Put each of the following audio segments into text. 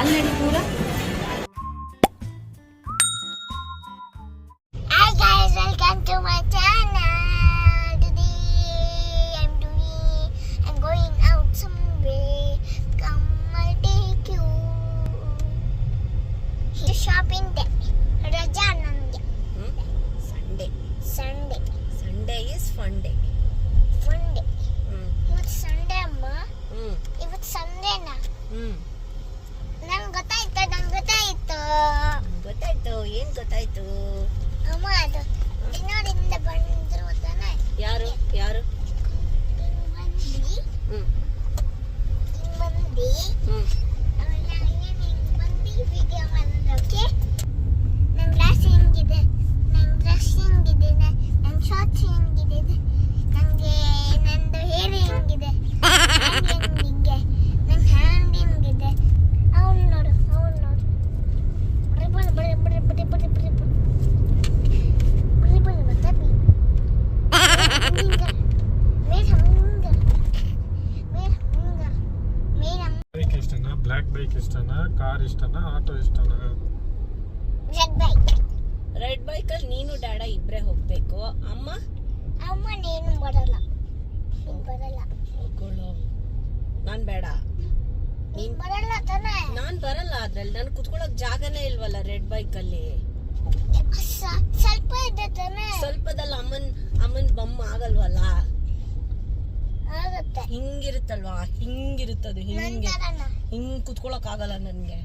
ಅಲ್ಲಿ ಪೂರ. Hi guys, welcome to my channel. Today I'm going out somewhere. Come, I'll take you. It's shopping day. Raja nange. Sunday is fun day. Fun day. It's Sunday amma. It's Sunday na. ನಂಗೆ ಗೊತ್ತಾಯ್ತು. ಏನ್ ಗೊತ್ತಾಯ್ತು? ಅಮ್ಮ ಅದು ದಿನದಿಂದ ಬಂದ್ರು ತಾನೆ. ಯಾರು ಬಂದಿ ವಿಡಿಯೋ ಮಾಡೋಕೆ. ನನ್ನ ಡ್ರೆಸ್ ಹೆಂಗಿದೆ, ನನ್ನ ಶಾರ್ಟ್ಸ್ ಹೆಂಗಿದೆ, ನನಗೆ ನಂದು ಹೇರ್ ಹೆಂಗಿದೆ, ಹೆಂಗೆ ನನ್ನ ಹ್ಯಾಂಡ್ ಹೆಂಗಿದೆ. ಅವ್ನು ನೋಡು ಬ್ಲ್ಯಾಕ್ ಬೈಕ್ ಇಷ್ಟನಾ, ಕಾರ್ ಇಷ್ಟನಾ, ಆಟೋ ಇಷ್ಟನಾ? ರೆಡ್ ಬೈಕ್ ಅಲ್ಲಿ ನೀನು ಡ್ಯಾಡ ಇಬ್ರೇ ಹೋಗ್ಬೇಕು. ಅಮ್ಮ ನೀನು ಬರಲ್ಲ. ನಾನ್ ಬೇಡ. ನೀನ್ ಬರಲ್ಲ ತಾನೆ. ನಾನ್ ಬರಲ್ಲ. ಅದ್ರಲ್ಲಿ ನನ್ ಕುತ್ಕೊಳಕ್ ಜಾಗನೇ ಇಲ್ವಲ್ಲ ರೆಡ್ ಬೈಕ್ ಅಲ್ಲಿ. ಸ್ವಲ್ಪ ಇದೆ ತಾನೆ. ಸ್ವಲ್ಪದಲ್ಲ ಅಮ್ಮನ್ ಬಮ್ಮ ಆಗಲ್ವಲ್ಲ. ಆಗುತ್ತೆ. ಹಿಂಗಿರುತ್ತಲ್ವಾ, ಹಿಂಗಿರುತ್ತದು. ಹಿಂಗ್ ಕುತ್ಕೊಳಕ್ ಆಗಲ್ಲ ನನ್ಗೆ.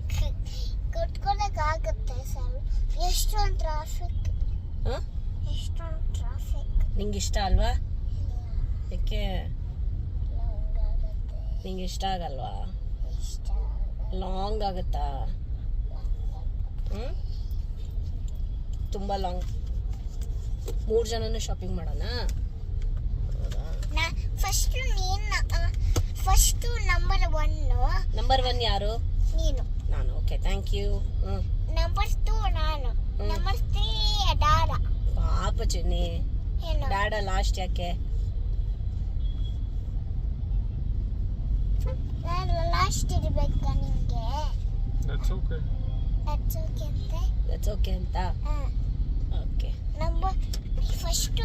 ಕುತ್ಕೊಳಕ್ ಆಗುತ್ತೆ ಸರ್. ಎಷ್ಟೊಂದು ಟ್ರಾಫಿಕ್. ನಿಂಗೆ ಇಷ್ಟ ಅಲ್ವಾ? ಯಾಕೆ ನಿಂಗೆ ಇಷ್ಟ ಆಗಲ್ವಾ? ಲಾಂಗ್ ಆಗುತ್ತಾ? ತುಂಬಾ ಲಾಂಗ್. 3 ಜನನು ಶಾಪಿಂಗ್ ಮಾಡೋಣ. ಫಸ್ಟ್ ನಂಬರ್ 1 ಯಾರು? ನೀನು. ನಾನು. Okay, thank you. ನಂಬರ್ 2 ನಾನು. ನಂಬರ್ 3 ದಾಡ. ಪಾಪ ಚಿನ್ನಿ, ಡ್ಯಾಡ ಲಾಸ್ಟ್ ಯಾಕೆ? ನಾನು ಲಾಸ್ಟ್ ಇರಬೇಕಾ ನಿಮಗೆ? ದಟ್ಸ್ ಓಕೆ ಅಂತ. ಓಕೆ. ನಂಬರ್ ಫಸ್ಟ್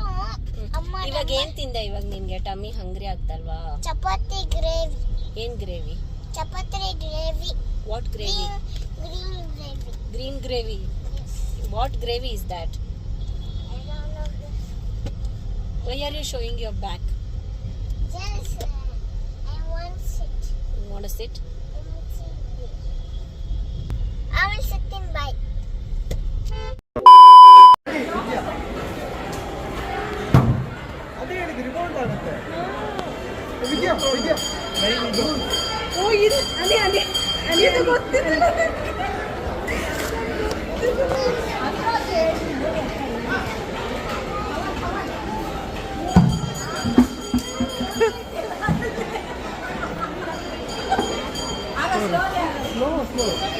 ಅಮ್ಮ. ಇವಾಗ ಏನ್ ತಿಂದೆ? ಇವಾಗ ನಿನ್ಗೆ ಟಮ್ಮಿ ಹಂಗ್ರಿ ಆಗ್ತಲ್ವಾ? ಚಪಾತಿ ಗ್ರೇವಿ. ಏನ್ gravy? Chapati gravy. What gravy? Green gravy. Yes. What gravy is that? I don't know. Why are you showing your back? Just I want to sit. You want to sit? I will sit in by.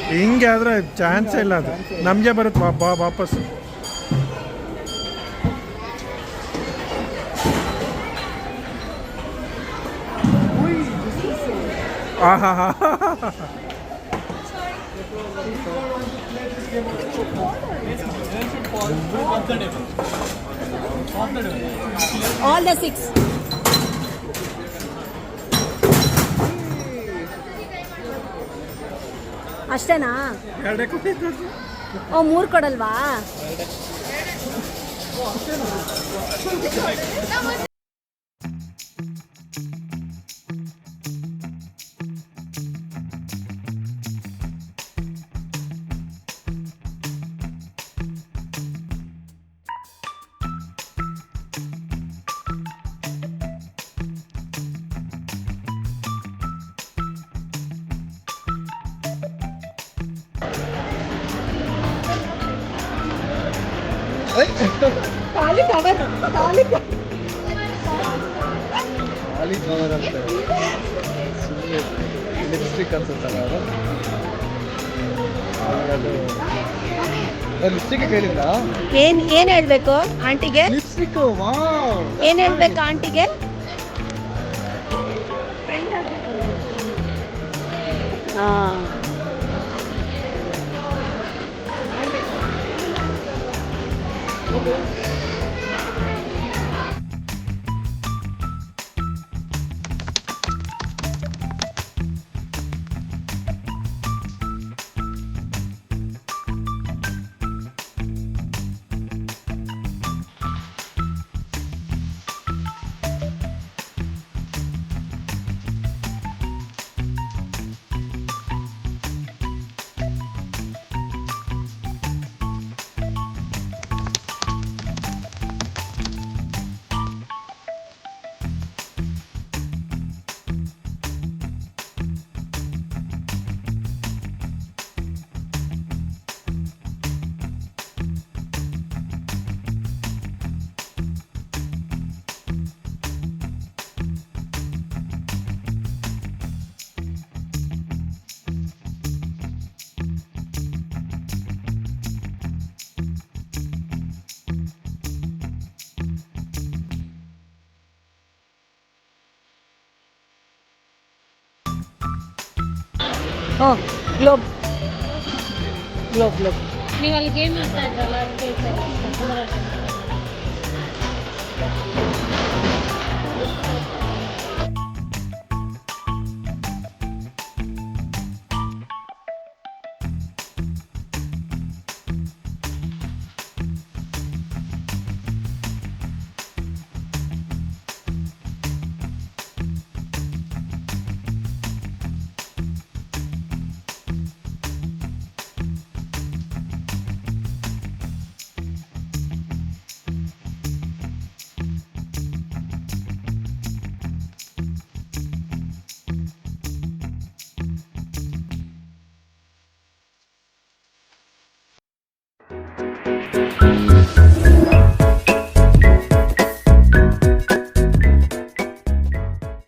ಹಿಂಗೆ ಆದ್ರೆ chance ಇಲ್ಲ. ಅದು ನಮಗೆ ಬರುತ್ತೆ ವಾಪಸ್. All the 6. ಅಷ್ಟೇನಾ? 3 ಕೊಡಲ್ವಾ? ಖಾಲಿ cover ಅಂತ ಲಿಪ್ಸ್ಟಿಕ್ ಅನ್ಸುತ್ತಲ್ಲ ಅದು. ಲಿಪ್ಸ್ಟಿಕ್ ಕೇಳಿಲ್ಲ. ಏನ್ ಹೇಳ್ಬೇಕು ಆಂಟಿಗೆ? ಲಿಪ್ಸ್ಟಿಕ್. ಏನ್ ಹೇಳ್ಬೇಕು ಆಂಟಿಗೆ? ಹಾಂ ಗ್ಲೋಬ್ ಗ್ಲೋಬ್ ಗ್ಲೋಬ್ ನೀವು ಅಲ್ಲಿ ಗೇಮ್ ಆಡ್ತಾ ಇದ್ರಲ್ಲ ಅದಕ್ಕೆ